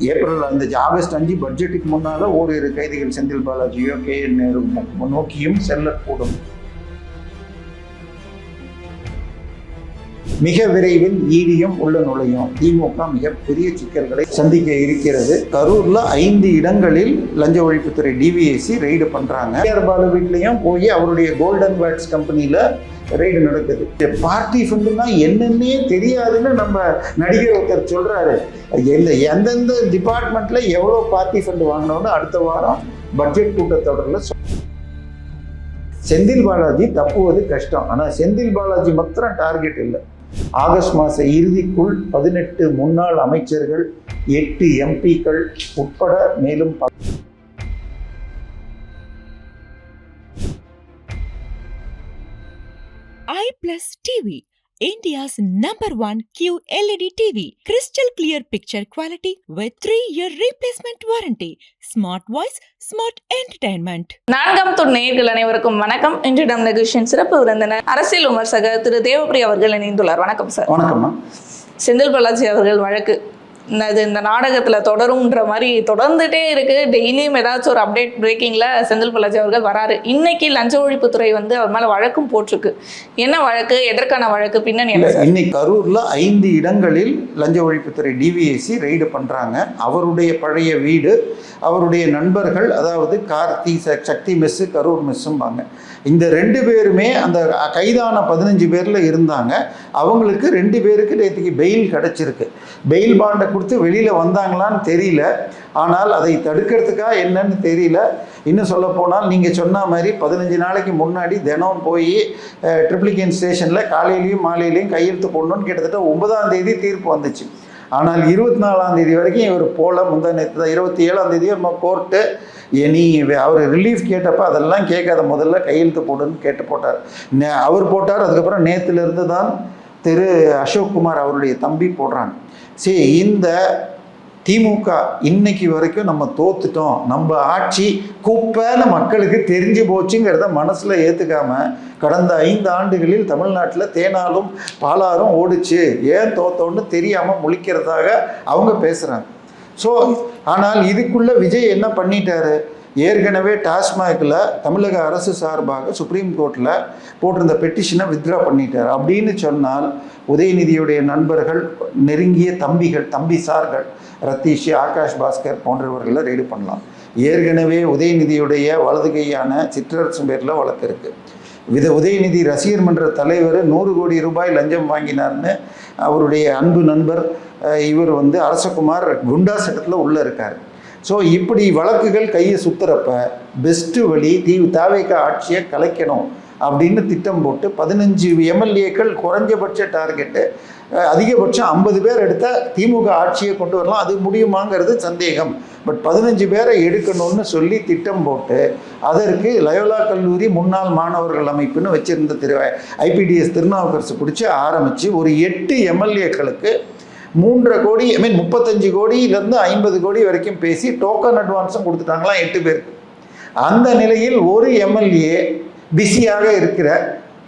April அந்த August 5 பட்ஜெட்டுக்கு முன்னால் ஓரிரு கைதிகள் செந்தில் பாலாஜியோ KN நேரு நோக்கியும் செல்லக்கூடும். மிக விரைவில் ஈடியும் உள்ள நுழையும். திமுக மிகப்பெரிய சிக்கல்களை சந்திக்க இருக்கிறது. கரூர்ல 5 இடங்களில் லஞ்ச ஒழிப்புத்துறை DVAC ரெய்டு பண்றாங்க. பாலு வீட்லயும் போய் அவருடைய கோல்டன் வேட்ஸ் கம்பெனில ரெய்டு நடக்குது. பார்ட்டி ஃபண்டுனா என்னன்னே தெரியாதுன்னு நம்ம நடிகர் ஒருத்தர் சொல்றாரு. எந்தெந்த டிபார்ட்மெண்ட்ல எவ்வளோ பார்ட்டி ஃபண்டு வாங்கினோன்னு அடுத்த வாரம் பட்ஜெட் கூட்டத்தொடரில் செந்தில் பாலாஜி தப்புவது கஷ்டம். ஆனால் செந்தில் பாலாஜி மாத்திரம் டார்கெட் இல்லை. ஆகஸ்ட் மாத இறுதிக்குள் 18 முன்னாள் அமைச்சர்கள், 8 MPக்கள் உட்பட மேலும் iPlus TV, India's #1 QLED TV, crystal clear picture quality with 3-year replacement warranty, smart voice, smart entertainment. 4ஆம் தூண் நேயர்கள் அனைவருக்கும் வணக்கம். இன்று நம் நிகழ்ச்சியின் சிறப்பு விருந்தினர் அரசியல் விமர்சகர் திரு தேவப்பிரியா அவர்கள் இணைந்துள்ளார். வணக்கம் சார். வணக்கம். செந்தில் பாலாஜி அவர்கள் வழக்கு இந்த நாடகத்தில் தொடரும்ன்ற மாதிரி தொடர்ந்துட்டே இருக்கு. டெய்லியும் ஏதாச்சும் ஒரு அப்டேட் பிரேக்கிங்கில் செந்தில் பாலாஜி அவர்கள் வராரு. இன்னைக்கு லஞ்ச ஒழிப்புத்துறை அவர் மேலே வழக்கும் போட்டிருக்கு. என்ன வழக்கு, எதற்கான வழக்கு, பின்னணி என்ன? இன்னைக்கு கரூரில் 5 இடங்களில் லஞ்ச ஒழிப்புத்துறை DVAC ரெய்டு பண்ணுறாங்க. அவருடைய பழைய வீடு, அவருடைய நண்பர்கள், அதாவது கார்த்தி, சக்தி மெஸ்ஸு, கரூர் மெஸ்ஸும்பாங்க. இந்த 2 பேருமே அந்த கைதான 15 பேரில் இருந்தாங்க. அவங்களுக்கு 2 பேருக்கு நேற்றுக்கு பெயில் கிடச்சிருக்கு. பெயில் பாண்டை கொடுத்து வெளியில் வந்தாங்களான்னு தெரியல. ஆனால் அதை தடுக்கிறதுக்காக என்னன்னு தெரியல. இன்னும் சொல்ல போனால் நீங்கள் சொன்ன மாதிரி 15 நாளைக்கு முன்னாடி தினம் போய் ட்ரிப்ளிகேன் ஸ்டேஷனில் காலையிலையும் மாலையிலையும் கையெழுத்து போடணும்னு கிட்டத்தட்ட 9ஆம் தேதி தீர்ப்பு வந்துச்சு. ஆனால் 24ஆம் தேதி வரைக்கும் இவர் போல. நேற்று 27ஆம் தேதி நம்ம கோர்ட்டு நீ அவர் ரிலீஃப் கேட்டப்போ அதெல்லாம் கேட்காத, முதல்ல கையெழுத்து போடுன்னு கேட்டு போட்டார். அவர் போட்டார். அதுக்கப்புறம் நேற்றுலேருந்து தான் திரு அசோக்குமார் அவருடைய தம்பி போடுறாங்க. சரி, இந்த திமுக இன்னைக்கு வரைக்கும் நம்ம தோத்துட்டோம், நம்ம ஆட்சி குப்பைன்னு மக்களுக்கு தெரிஞ்சு போச்சுங்கிறத மனசில் ஏற்றுக்காமல் கடந்த 5 ஆண்டுகளில் தமிழ்நாட்டில் தேனாலும் பாலாரும் ஓடிச்சு, ஏன் தோத்தோன்னு தெரியாமல் முழிக்கிறதாக அவங்க பேசுகிறாங்க. ஸோ ஆனால் இதுக்குள்ளே விஜய் என்ன பண்ணிட்டாரு? ஏற்கனவே டாஸ்மாகில் தமிழக அரசு சார்பாக சுப்ரீம் கோர்ட்டில் போட்டிருந்த பெட்டிஷனை வித்ட்ரா பண்ணிட்டார். அப்படின்னு சொன்னால் உதயநிதியுடைய நண்பர்கள், நெருங்கிய தம்பிசார்கள் ரத்தீஷ், ஆகாஷ் பாஸ்கர் போன்றவர்களை ரெய்டு பண்ணலாம். ஏற்கனவே உதயநிதியுடைய வலது கையான சிற்றரசு பேரில் வழக்கு இருக்குது. உதயநிதி ரசிகர் மன்ற தலைவர் 100 கோடி ரூபாய் லஞ்சம் வாங்கினார்னு அவருடைய அன்பு நண்பர் இவர் அரசகுமார் குண்டா சட்டத்தில் உள்ளே இருக்கார். ஸோ இப்படி வழக்குகள் கையை சுற்றுறப்ப பெஸ்ட்டு வழி தாவேக ஆட்சியை கலைக்கணும் அப்படின்னு திட்டம் போட்டு 15 MLAக்கள் குறைஞ்சபட்ச டார்கெட்டு, அதிகபட்சம் 50 பேர் எடுத்தால் திமுக ஆட்சியை கொண்டு வரலாம். அது முடியுமாங்கிறது சந்தேகம். பட் 15 பேரை எடுக்கணும்னு சொல்லி திட்டம் போட்டு அதற்கு லயோலா கல்லூரி முன்னாள் மாணவர்கள் அமைப்புன்னு வச்சுருந்த IPDS திருநாவுக்கரசு பிடிச்சி ஆரம்பித்து ஒரு 8 MLAக்களுக்கு 3.5 கோடி, 35 கோடியிலேருந்து 50 கோடி வரைக்கும் பேசி டோக்கன் அட்வான்ஸும் கொடுத்துட்டாங்களாம் 8 பேருக்கு. அந்த நிலையில் ஒரு MLA பிஸியாக இருக்கிற,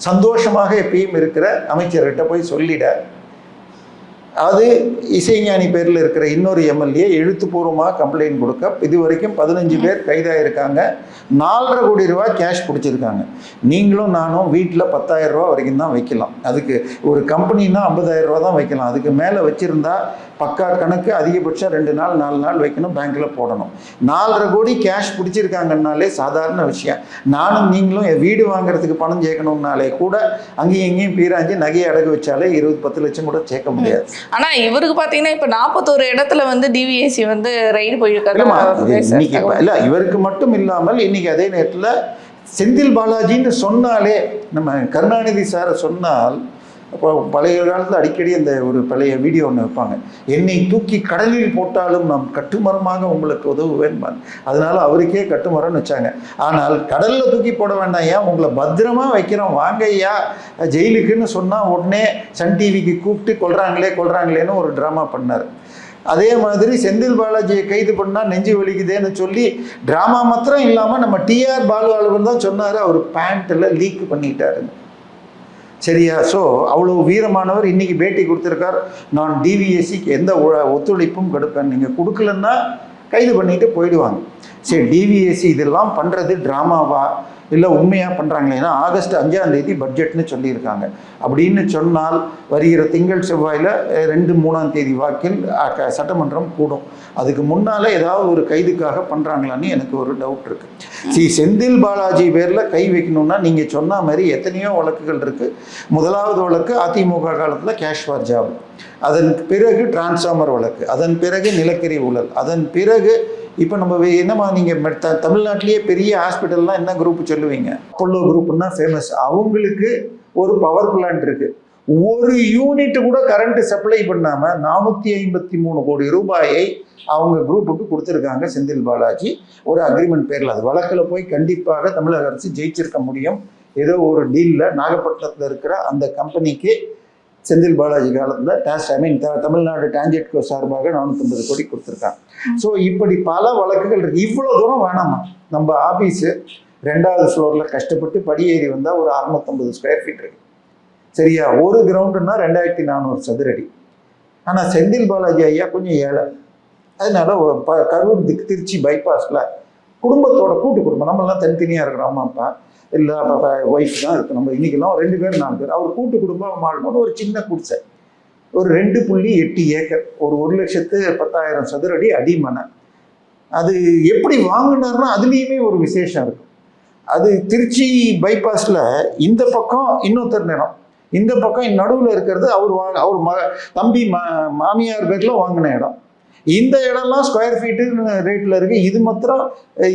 சந்தோஷமாக எப்பயும் இருக்கிற அமைச்சர்கிட்ட போய் சொல்லிட, அது இசைஞானி பேரில் இருக்கிற இன்னொரு MLA எழுத்துப்பூர்வமாக கம்ப்ளைண்ட் கொடுக்க இது வரைக்கும் 15 பேர் கைதாக இருக்காங்க. 4.5 கோடி ரூபாய் கேஷ் பிடிச்சிருக்காங்க. நீங்களும் நானும் வீட்டில் 10,000 ரூபா வரைக்கும் தான் வைக்கலாம். அதுக்கு ஒரு கம்பெனின்னா 50,000 ரூபா தான் வைக்கலாம். அதுக்கு மேலே வச்சுருந்தா பக்கா கணக்கு, அதிகபட்சம் 2 நாள் 4 நாள் வைக்கணும், பேங்க்கில் போடணும். 4.5 கோடி கேஷ் பிடிச்சிருக்காங்கன்னாலே சாதாரண விஷயம். நானும் நீங்களும் வீடு வாங்குறதுக்கு பணம் சேர்க்கணும்னாலே கூட அங்கேயும் இங்கேயும் பீராஞ்சி நகையை அடகு வச்சாலே 20-10 லட்சம் கூட சேர்க்க முடியாது. ஆனால் இவருக்கு பார்த்தீங்கன்னா இப்போ 41 இடத்துல DVAC ரைடு போயிருக்காரு. இன்னைக்கு இல்லை, இவருக்கு மட்டும் இல்லாமல் இன்னைக்கு அதே நேரத்தில் செந்தில் பாலாஜின்னு சொன்னாலே, நம்ம கருணாநிதி சாரை சொன்னால், இப்போ பழைய காலத்தில் அடிக்கடி அந்த ஒரு பழைய வீடியோ ஒன்று வைப்பாங்க, என்னை தூக்கி கடலில் போட்டாலும் நாம் கட்டுமரமாக உங்களுக்கு உதவுவேன். அதனால அவருக்கே கட்டுமரம்னு வச்சாங்க. ஆனால் கடலில் தூக்கி போட வேண்டாம், ஏன் உங்களை பத்திரமா வைக்கிறோம், வாங்க ஐயா ஜெயிலுக்குன்னு சொன்னால் உடனே சன் டிவிக்கு கூப்பிட்டு கொள்றாங்களேன்னு ஒரு ட்ராமா பண்ணார். அதே மாதிரி செந்தில் பாலாஜியை கைது பண்ணால் நெஞ்சு வலிக்குதேன்னு சொல்லி ட்ராமா மாத்திரம் இல்லாமல் நம்ம TR பாலு அலுவலகம் தான் சொன்னார், அவர் பேண்ட்டில் லீக் பண்ணிட்டாருன்னு. சரியா? ஸோ அவ்வளோ வீரமானவர் இன்னைக்கு பேட்டி கொடுத்துருக்கார். நான் டிவிஎஸ்சிக்கு எந்த ஒத்துழைப்பும் கொடுப்பேன், நீங்கள் கொடுக்கலன்னா கைது பண்ணிட்டு போயிடுவாங்க. சரி, டிவிஎஸ்சி இதெல்லாம் பண்ணுறது ட்ராமாவா இல்லை உண்மையாக பண்ணுறாங்களே? ஏன்னா ஆகஸ்ட் 5ஆம் தேதி பட்ஜெட்னு சொல்லியிருக்காங்க. அப்படின்னு சொன்னால் வருகிற திங்கள் செவ்வாயில் 2-3ஆம் தேதி வாக்கில் சட்டமன்றம் கூடும். அதுக்கு முன்னால் ஏதாவது ஒரு கைதுக்காக பண்ணுறாங்களான்னு எனக்கு ஒரு டவுட் இருக்குது. செந்தில் பாலாஜி பேரில் கை வைக்கணும்னா நீங்கள் சொன்ன மாதிரி எத்தனையோ வழக்குகள் இருக்குது. முதலாவது வழக்கு அதிமுக காலத்தில் கேஷ் ஃபார் ஜாப், அதன் பிறகு டிரான்ஸ்ஃபார்மர் வழக்கு, அதன் பிறகு நிலக்கரி ஊழல், அதன் பிறகு இப்போ நம்ம என்னமா நீங்கள் தமிழ்நாட்டிலேயே பெரிய ஹாஸ்பிட்டல்லாம் என்ன குரூப் சொல்லுவீங்க? அப்போலோ குரூப்னா ஃபேமஸ். அவங்களுக்கு ஒரு பவர் பிளான்ட் இருக்குது. ஒரு யூனிட் கூட கரண்ட் சப்ளை பண்ணாமல் 453 கோடி ரூபாயை அவங்க குரூப்புக்கு கொடுத்துருக்காங்க செந்தில் பாலாஜி ஒரு அக்ரிமெண்ட் பேரில். அது வழக்கில் போய் கண்டிப்பாக தமிழக அரசு ஜெயிச்சிருக்க முடியும். ஏதோ ஒரு டீலில் நாகப்பட்டினத்தில் இருக்கிற அந்த கம்பெனிக்கு செந்தில் பாலாஜி காலத்தில் தமிழ்நாடு டான்ஜெட்கோ சார்பாக 450 கோடி கொடுத்துருக்காங்க. ஸோ இப்படி பல வழக்குகள் இருக்குது. இவ்வளோ தூரம் வேணாமா? நம்ம ஆஃபீஸு 2வது ஃப்ளோரில் கஷ்டப்பட்டு படியேறி வந்தால் ஒரு 650 ஸ்கொயர் ஃபீட் இருக்குது. சரியா? ஒரு கிரவுண்டுன்னா 2400 சதுரடி. ஆனால் செந்தில் பாலாஜி ஐயா கொஞ்சம் ஏழை. அதனால கரூர் திருச்சி பைபாஸில் குடும்பத்தோட கூட்டு குடும்பம், நம்மளாம் தனித்தனியாக இருக்கிறோம். அம்மா அப்பா இல்லை ஒய்ஃப் தான் இருக்குது. நம்ம இன்றைக்கெல்லாம் 2 பேர் 4 பேர். அவர் கூட்டு குடும்பம் ஆளணும்னு ஒரு சின்ன குடிசை, ஒரு 2.8 ஏக்கர், ஒரு 1,10,000 சதுரடி அடிமனை. அது எப்படி வாங்கினார்னா அதுலேயுமே ஒரு விசேஷம் இருக்கும். அது திருச்சி பைபாஸில் இந்த பக்கம் இன்னொருத்தர் நிலம், இந்த பக்கம் நடுவில் இருக்கிறது அவர் தம்பி மாமியார் பேரில் வாங்கின இடம். இந்த இடம்லாம் ஸ்கொயர் ஃபீட்டு ரேட்டில் இருக்குது. இது மாத்திரம்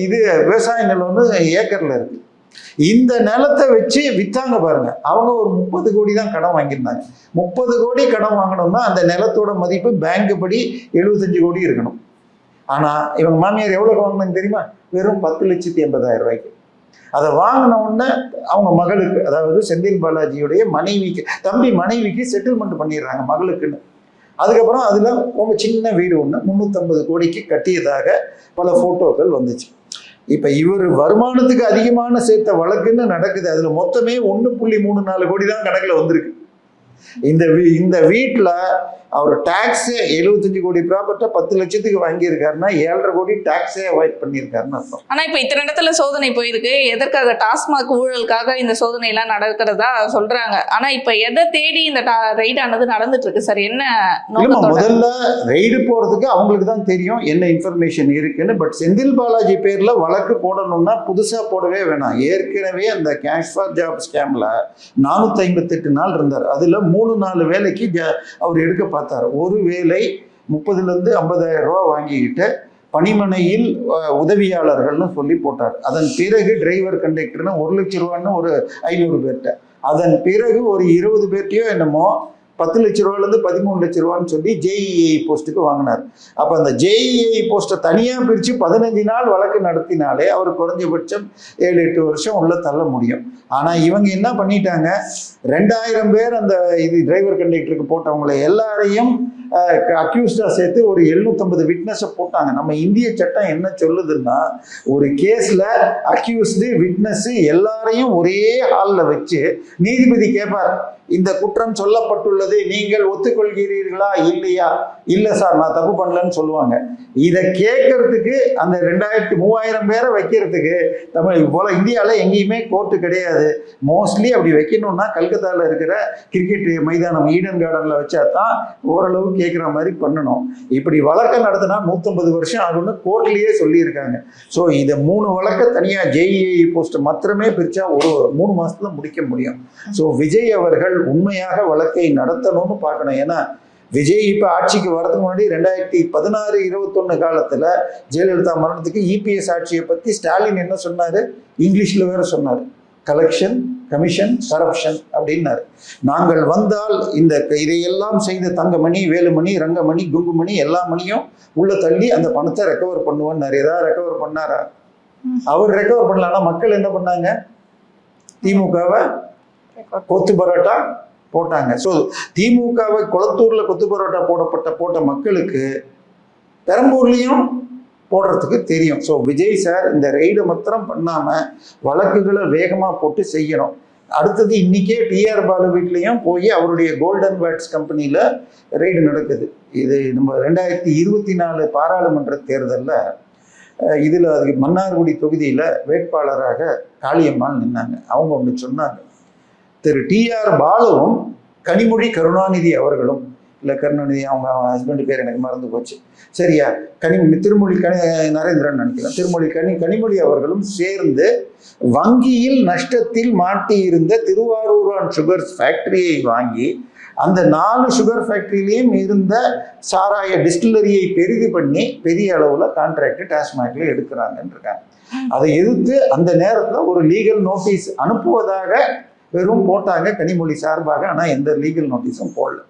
இது விவசாய நிலம்னு ஏக்கரில் இருக்குது. இந்த நிலத்தை வச்சு விற்றாங்க பாருங்க. அவங்க ஒரு 30 கோடி தான் கடன் வாங்கியிருந்தாங்க. 30 கோடி கடன் வாங்கணும்னா அந்த நிலத்தோட மதிப்பு பேங்க் படி 75 கோடி இருக்கணும். ஆனால் இவங்க மாமியார் எவ்வளோ வாங்கினாங்க தெரியுமா? வெறும் 10,80,000 ரூபாய்க்கு. அதை வாங்கின உடனே அவங்க மகளுக்கு, அதாவது செந்தில் பாலாஜியுடைய மனைவிக்கு, தம்பி மனைவிக்கு செட்டில்மெண்ட் பண்ணிடுறாங்க மகளுக்குன்னு. அதுக்கப்புறம் அதில் ரொம்ப சின்ன வீடு ஒன்று 350 கோடிக்கு கட்டியதாக பல ஃபோட்டோக்கள் வந்துச்சு. இப்போ இவர் வருமானத்துக்கு அதிகமான சேர்த்த வழக்குன்னு நடக்குது. அதில் மொத்தமே 1.34 கோடி தான் கணக்கில் வந்திருக்கு. இந்த வீட்டில் அவர் டாக்ஸே 75 கோடி ப்ராப்பர்ட்டை 10 லட்சத்துக்கு வாங்கியிருக்காருன்னா 7.5 கோடி டாக்ஸே அவாய்ட் பண்ணியிருக்காருன்னு அர்த்தம். ஆனால் இப்போ இத்தனை இடத்துல சோதனை போயிருக்கு. எதற்காக? டாஸ்மாக் ஊழலுக்காக இந்த சோதனை எல்லாம் நடக்கிறதா சொல்றாங்க. ஆனால் இப்போ எதை தேடி இந்த ரைடு ஆனது நடந்துட்டு இருக்கு சார்? என்ன முதல்ல ரைடு போறதுக்கு அவங்களுக்கு தான் தெரியும் என்ன இன்ஃபர்மேஷன் இருக்குன்னு. பட் செந்தில் பாலாஜி பேர்ல வழக்கு போடணும்னா புதுசா போடவே வேணாம். ஏற்கனவே அந்த கேஷ் ஃபார் ஜாப் ஸ்கேம்ல 458 நாள் இருந்தார். அதுல 3-4 வேலைக்கு அவர் எடுக்க பார்த்தார். ஒரு வேலை 30,000 to 50,000 ரூபா வாங்கிக்கிட்டு பணிமனையில் உதவியாளர்கள்னு சொல்லி போட்டார். அதன் பிறகு டிரைவர் கண்டக்டர்னு 1 லட்சம் ரூபான்னு ஒரு 500 பேர்கிட்ட, அதன் பிறகு ஒரு 20 பேர்ட்டையோ என்னமோ 10 லட்ச ரூபாயிலேருந்து 13 லட்ச ரூபான்னு சொல்லி ஜேஇஐ போஸ்ட்டுக்கு வாங்கினார். அப்போ அந்த ஜேஇஐ போஸ்ட்டை தனியாக பிரித்து 15 நாள் வழக்கு நடத்தினாலே அவர் குறைஞ்சபட்சம் 7-8 வருஷம் உள்ள தள்ள முடியும். ஆனால் இவங்க என்ன பண்ணிட்டாங்க, 2000 பேர் அந்த டிரைவர் கண்டக்டருக்கு போட்டவங்களை எல்லாரையும் அக்யூஸ்டாக சேர்த்து ஒரு 750 விட்னஸை போட்டாங்க. நம்ம இந்திய சட்டம் என்ன சொல்லுதுன்னா, ஒரு கேஸில் அக்யூஸ்டு விட்னஸ் எல்லாரையும் ஒரே ஹாலில் வச்சு நீதிபதி கேட்பார், இந்த குற்றம் சொல்லப்பட்டுள்ளது, நீங்கள் ஒத்துக்கொள்கிறீர்களா இல்லையா? இல்லை சார் நான் தப்பு பண்ணலன்னு சொல்லுவாங்க. இதை கேட்கறதுக்கு அந்த 2000-3000 பேரை வைக்கிறதுக்கு தமிழ் போல இந்தியாவில் எங்கேயுமே கோர்ட்டு கிடையாது. மோஸ்ட்லி அப்படி வைக்கணும்னா கல்கத்தாவில் இருக்கிற கிரிக்கெட் மைதானம் ஈடன் கார்டனில் வச்சா தான் ஓரளவு கேட்குற மாதிரி பண்ணணும். இப்படி வழக்கை நடத்தினா 150 வருஷம் ஆகும்னு கோர்ட்லேயே சொல்லியிருக்காங்க. ஸோ இதை 3 வழக்கை தனியாக ஜேஇஐ போஸ்ட் மாத்திரமே பிரித்தா ஒரு 3 மாதத்துல முடிக்க முடியும். ஸோ விஜய் அவர்கள் உண்மையாக வழக்கை நடத்தணும்னு பார்க்கணும். ஏன்னா விஜய் இப்போ ஆட்சிக்கு வரதுக்கு முன்னாடி 2016-21 காலத்தில் ஜெயலலிதா மரணத்துக்கு இபிஎஸ் ஆட்சியை பற்றி ஸ்டாலின் என்ன சொன்னார், இங்கிலீஷில் வேற சொன்னார், கலெக்ஷன், கமிஷன், கரப்ஷன் அப்படின்னாரு. நாங்கள் வந்தால் இதையெல்லாம் செய்த தங்கமணி, வேலுமணி, ரங்கமணி, குங்குமணி எல்லா மணியும் உள்ள தள்ளி அந்த பணத்தை ரெக்கவர் பண்ணுவோன்னு ஏதாவது ரெக்கவர் பண்ணாரா? அவர் ரெக்கவர் பண்ணலன்னா மக்கள் என்ன பண்ணாங்க, திமுகவை கொத்து பரோட்டா போட்டாங்க. ஸோ திமுகவை குளத்தூரில் கொத்து பரோட்டா போட்ட மக்களுக்கு பெரம்பூர்லேயும் போடுறதுக்கு தெரியும். ஸோ விஜய் சார் இந்த ரெய்டை மாத்திரம் பண்ணாமல் வழக்குகளை வேகமாக போட்டு செய்யணும். அடுத்தது இன்றைக்கே டிஆர் பாலு வீட்லேயும் போய் அவருடைய கோல்டன் பேட்ஸ் கம்பெனியில் ரெய்டு நடக்குது. இது நம்ம 2024 பாராளுமன்ற தேர்தலில் இதில் அதுக்கு மன்னார்குடி தொகுதியில் வேட்பாளராக காளியம்மாள் நின்னாங்க. அவங்க ஒன்று சொன்னாங்க, திரு டிஆர் பாலுவும் கனிமொழி கருணாநிதி அவர்களும், இல்லை கருணாநிதி அவங்க ஹஸ்பண்ட் பேர் எனக்கு மறந்து போச்சு, சரியா, திருமொழி நரேந்திரன் நினைக்கிறேன், கனிமொழி அவர்களும் சேர்ந்து வங்கியில் நஷ்டத்தில் மாட்டியிருந்த திருவாரூரான் சுகர்ஸ் ஃபேக்டரியை வாங்கி அந்த 4 சுகர் ஃபேக்டரியிலையும் இருந்த சாராய டிஸ்டிலரியை பெரிது பண்ணி பெரிய அளவில் கான்ட்ராக்ட் டாஸ்மாக்ல எடுக்கிறாங்கன்னு இருக்காங்க. அதை எதிர்த்து அந்த நேரத்தில் ஒரு லீகல் நோட்டீஸ் அனுப்புவதாக வெறும் போட்டாங்க கனிமொழி சார்பாக, ஆனால் எந்த லீகல் நோட்டீஸும் போடல.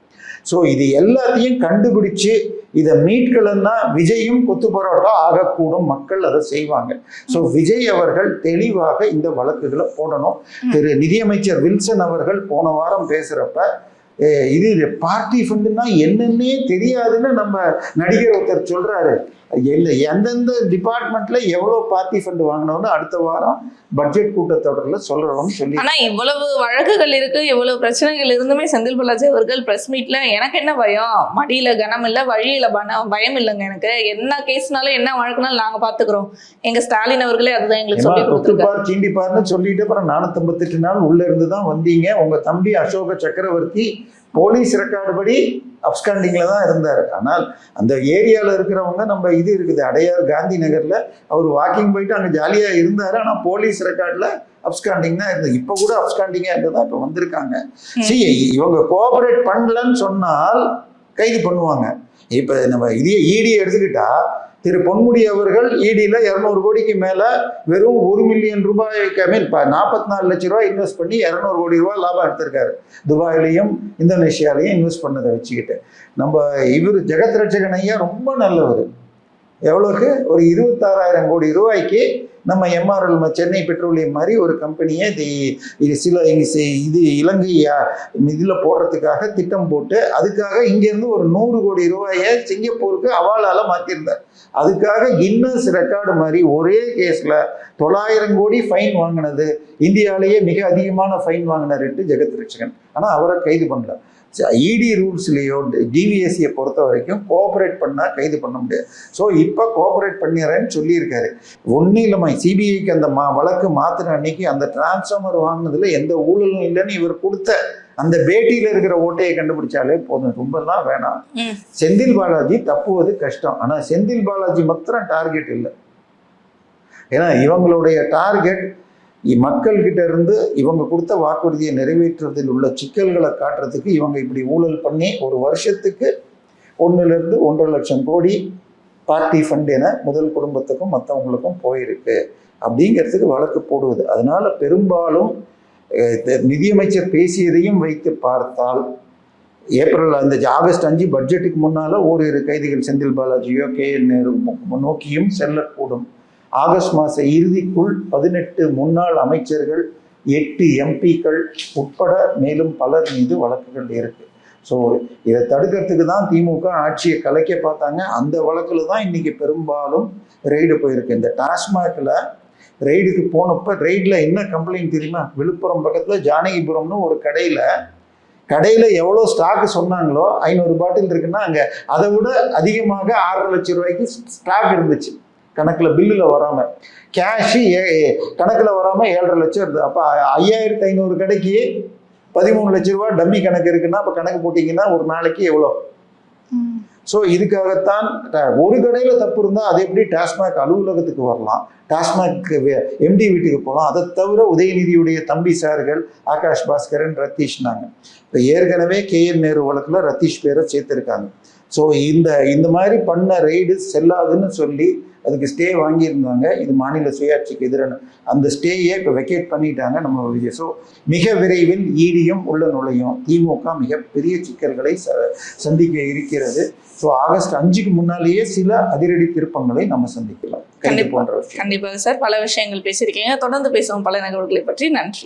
ஸோ இது எல்லாத்தையும் கண்டுபிடிச்சு இதை மீட்கலன்னா விஜயும் கொத்து பரோட்டா ஆகக்கூடும், மக்கள் அதை செய்வாங்க. ஸோ விஜய் அவர்கள் தெளிவாக இந்த வழக்குகளை போடணும். திரு நிதியமைச்சர் வில்சன் அவர்கள் போன வாரம் பேசுகிறப்ப இது பார்ட்டி ஃபண்டுன்னா என்னன்னே தெரியாதுன்னு நம்ம நடிகர் ஒருத்தர் சொல்றாரு. எந்தெந்த டிபார்ட்மெண்ட்ல எவ்வளவு பார்ட்டி ஃபண்டு வாங்கினோம்னு அடுத்த வாரம் பட்ஜெட் கூட்டத்தொடரில் சொல்றோம்னு சொல்லி. ஆனா இவ்வளவு வழக்குகள் இருக்கு, இவ்வளவு பிரச்சனைகள் இருந்துமே செந்தில் பாலாஜி அவர்கள் பிரஸ் மீட்ல எனக்கு என்ன பயம், மடியில கனம் இல்லை, வழியில பயம் இல்லைங்க, எனக்கு என்ன கேஸ்னாலும் என்ன வழக்குனாலும் நாங்க பாத்துக்கிறோம், எங்க ஸ்டாலின் அவர்களே அதுதான் எங்களுக்கு சொல்லி கொடுத்துருக்காரு. சீண்டிப்பார்னு சொல்லிட்டு அப்புறம் 458 நாள் உள்ள இருந்து தான் வந்தீங்க. உங்க தம்பி அசோக சக்கரவர்த்தி போலீஸ் ரெக்கார்டு படி அப்ஸ்காண்டிங்ல தான் இருந்தார். ஆனால் அந்த ஏரியாவில் இருக்கிறவங்க நம்ம இது இருக்குது அடையார் காந்தி நகர்ல அவர் வாக்கிங் போயிட்டு அங்கே ஜாலியாக இருந்தார். ஆனால் போலீஸ் ரெக்கார்டில் அப்ஸ்காண்டிங் தான் இருந்தது. இப்போ கூட அப்ஸ்காண்டிங்காக இருந்ததான் இப்போ வந்திருக்காங்க. இவங்க கோஆபரேட் பண்ணலன்னு சொன்னால் கைது பண்ணுவாங்க. இப்போ நம்ம இதே ஈடியை எடுத்துக்கிட்டா திரு பொன்முடி அவர்கள் ஈடியில் 200 கோடிக்கு மேலே வெறும் 1 மில்லியன் ரூபாய்க்கு 44 லட்ச ரூபாய் இன்வெஸ்ட் பண்ணி 200 கோடி ரூபாய் லாபம் எடுத்திருக்காரு. துபாயிலையும் இந்தோனேஷியாலையும் இன்வெஸ்ட் பண்ணதை வச்சுக்கிட்டு. நம்ம இவர் ஜெகத் ரட்சகன் ஐயா ரொம்ப நல்லவர். எவ்வளோக்கு ஒரு 26,000 கோடி ரூபாய்க்கு நம்ம எம்ஆர்எல் சென்னை பெட்ரோலியம் மாதிரி ஒரு கம்பெனியை இது இலங்கை இதில் போடுறதுக்காக திட்டம் போட்டு அதுக்காக இங்கேருந்து ஒரு 100 கோடி ரூபாயை சிங்கப்பூருக்கு அவாலால் மாற்றிருந்தார். அதுக்காக கின்னஸ் ரெக்கார்டு மாதிரி ஒரே கேஸில் 900 கோடி ஃபைன் வாங்கினது, இந்தியாவிலேயே மிக அதிகமான ஃபைன் வாங்கினார்ட்டு ஜெகத் ரட்சகன். ஆனால் அவரை கைது பண்ணல. இடி ரூல்ஸ்லேயோ டிவிஎஸ்சியை பொறுத்த வரைக்கும் கோஆப்ரேட் பண்ணால் கைது பண்ண முடியாது. ஸோ இப்போ கோஆப்ரேட் பண்ணிடுறேன்னு சொல்லியிருக்காரு. ஒன்றும் இல்லைம்மா, சிபிஐக்கு அந்த வழக்கு மாற்றின அன்னைக்கு அந்த டிரான்ஸ்ஃபார்மர் வாங்கினதுல எந்த ஊழலும் இல்லைன்னு இவர் கொடுத்த அந்த பேட்டியில் இருக்கிற ஓட்டையை கண்டுபிடிச்சாலே போதும், ரொம்பலாம் வேணாம். செந்தில் பாலாஜி தப்புவது கஷ்டம், ஆனால் செந்தில் பாலாஜி மாத்திரம் டார்கெட் இல்லை. ஏன்னா இவங்களுடைய டார்கெட் மக்கள்கிட்ட இருந்து இவங்க கொடுத்த வாக்குறுதியை நிறைவேற்றுவதில் உள்ள சிக்கல்களை காட்டுறதுக்கு இவங்க இப்படி ஊழல் பண்ணி ஒரு வருஷத்துக்கு 1-லேருந்து 1.5 லட்சம் கோடி பார்ட்டி ஃபண்ட் என முதல் குடும்பத்துக்கும் மற்றவங்களுக்கும் போயிருக்கு அப்படிங்கிறதுக்கு வழக்கு போடுவது. அதனால பெரும்பாலும் நிதியமைச்சர் பேசியதையும் வைத்து பார்த்தால் ஆகஸ்ட் 5 பட்ஜெட்டுக்கு முன்னால ஓரிரு கைதிகள் செந்தில் பாலாஜியோ KN நேரு நோக்கியும் செல்லக்கூடும். ஆகஸ்ட் மாத இறுதிக்குள் 18 முன்னாள் அமைச்சர்கள், 8 எம்பிக்கள் உட்பட மேலும் பலர் மீது வழக்குகள் இருக்கு. ஸோ இதை தடுக்கிறதுக்கு தான் திமுக ஆட்சியை கலைக்க பார்த்தாங்க. அந்த வழக்கில் தான் இன்னைக்கு பெரும்பாலும் ரெய்டு போயிருக்கு. இந்த டாஸ்மாகில் ரெய்டுக்கு போனப்போ ரெய்டில் என்ன கம்ப்ளைண்ட் தெரியுமா? விழுப்புரம் பக்கத்தில் ஜானகிபுரம்னு ஒரு கடையில் எவ்வளோ ஸ்டாக்கு சொன்னாங்களோ 500 பாட்டில் இருக்குன்னா அங்கே அதை விட அதிகமாக 6.5 லட்சம் ரூபாய்க்கு ஸ்டாக் இருந்துச்சு. கணக்கில் பில்லில் வராமல் கேஷு கணக்கில் வராமல் 7.5 லட்சம் இருந்தது. அப்போ 5500 கடைக்கு 13 லட்ச ரூபா டம்மி கணக்கு இருக்குன்னா அப்போ கணக்கு போட்டிங்கன்னா ஒரு நாளைக்கு எவ்வளோ? ஸோ இதுக்காகத்தான் ஒரு கடையில் தப்பு இருந்தால் அது எப்படி டாஸ்மாக் அலுவலகத்துக்கு வரலாம், டாஸ்மாக் எம்டி வீட்டுக்கு போகலாம். அதை தவிர உதயநிதியுடைய தம்பி சார்கள் ஆகாஷ் பாஸ்கரன், ரத்தீஷ்னாங்க. இப்போ ஏற்கனவே KN நேரு வழக்கில் ரத்தீஷ் பேரை சேர்த்துருக்காங்க. ஸோ இந்த மாதிரி பண்ண ரெய்டு செல்லாதுன்னு சொல்லி அதுக்கு ஸ்டே வாங்கியிருந்தாங்க. இது மாநில சுயாட்சிக்கு எதிரான அந்த ஸ்டேயை இப்போ வெக்கேட் பண்ணிட்டாங்க நம்ம விஜய். ஸோ மிக விரைவில் ஈடியும் உள்ள நுழையும். திமுக மிகப்பெரிய சிக்கல்களை சந்திக்க இருக்கிறது. ஸோ ஆகஸ்ட் 5க்கு முன்னாலேயே சில அதிரடி திருப்பங்களை நம்ம சந்திக்கலாம். கண்டிப்பாக சார், பல விஷயங்கள் பேசியிருக்கீங்க. தொடர்ந்து பேசுவோம் பல நிகழ்வுகளை பற்றி. நன்றி.